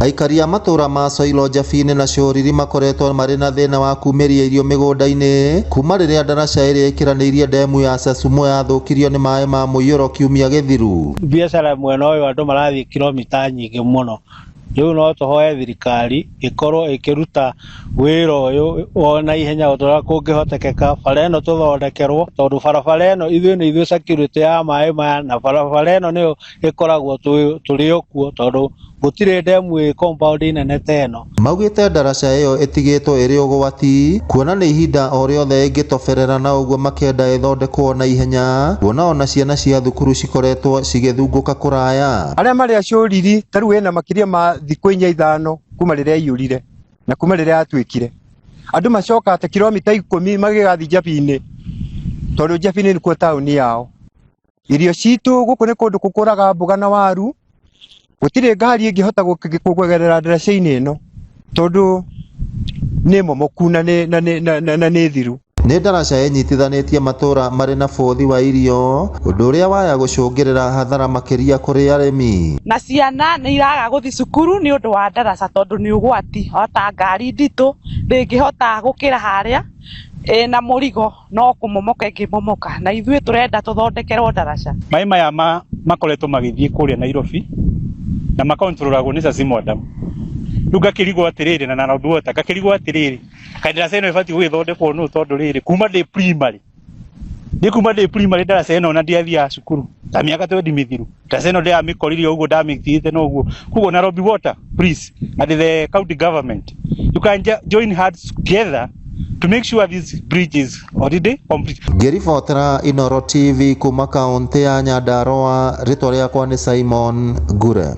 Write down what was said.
Aikari a matura ma Soilo, Njabine na Cioriri makoretwo marĩ na thĩna wa kumĩria irio mĩgũnda-inĩ kuma rĩrĩa ndaraca ĩrĩa ĩkĩranĩirie ndemu ya Sasumo yathũkirio nĩ maĩ ma mũiyũro kiumia gĩthiru. Biacara mwena ũyũ andũ marathiĩ kilomita nyingĩ mũno. Rĩu no tũhoe thirikari ĩkorwo ĩkĩruta wĩra ũyũ ona ihenya ũrĩa kũngĩhotekeka, bara ĩno tũthondekerwo, tondũ barabara ĩno ithuĩ nĩ ithuĩ security ya maĩ maya, na barabara ĩno nĩyo ĩkoragwo tũrĩ okuo tondũ gũtirĩ ndemu ĩ compound nene ta ĩno. Maugĩte ndaraca ĩyo ĩtigĩtwo ĩrĩ ũgwati, kuona nĩ ihinda o rĩothe ĩngĩtoberera, na ũguo makĩenda ĩthondekwo na ihenya, kuona ona ciana cia thukuru cikoretwo cigĩthungũka kũraya. Arĩa marĩ a Cioriri ta rĩu ĩna makĩria ma thikũ 5 kuma rĩrĩa ĩiyũrire na kuma rĩrĩa yatuĩkire. Andũ macokate kilomita 10 magĩgathiĩ Njabine, tondũ Njabine nĩkuo taũni yao. Irio citũ gũkũ nĩ kũndũ gũkũraga mboga na waru, gũtirĩ ngari ĩngĩhota kũgerera ndaraca-inĩ ĩno tondũ nĩ momoku na nĩ thiru. Nĩ ndaraca ĩnyitithanĩtie matũra marĩ na bũthi wa irio, ũndũ ũrĩa waya gũcũngĩrĩra hathara makĩria kũrĩ arĩmi. Na ciana nĩ iraga gũthiĩ cukuru nĩ ũndũ wa ndaraca, tondũ nĩ ũgwati, ota ngari nditũ ndĩngĩhota gũkĩra harĩa na mũrigo no kũmomoka ĩngĩmomoka, na ithuĩ tũrenda tũthondekerwo ndaraca. Maĩ maya makoretwo magĩthiĩ kũrĩa Nairobi na makontrolagwo nĩ Sasumo Dam. Rĩu ngakĩrigwo atĩrĩrĩ na Nairobi Water, ngakĩrigwo atĩrĩrĩ, kaĩ ndaraca ĩno ĩbatiĩ gũgĩthondekwo nũ, tondũ rĩrĩ kuma ndĩ primary ndaraca ĩno na ndĩathiaga cukuru ta mĩaka 20 mĩthiru, ndaraca ĩno ndĩramĩkoririe ũguo ndamĩtigĩte na ũguo. Koguo Nairobi Water, please, and the county government, you can join hands together to make sure this bridge is already complete. Ngĩribotera Inooro TV kuma kaunti ya Nyandarua, rĩtwa rĩakwa nĩ Simon Ngure.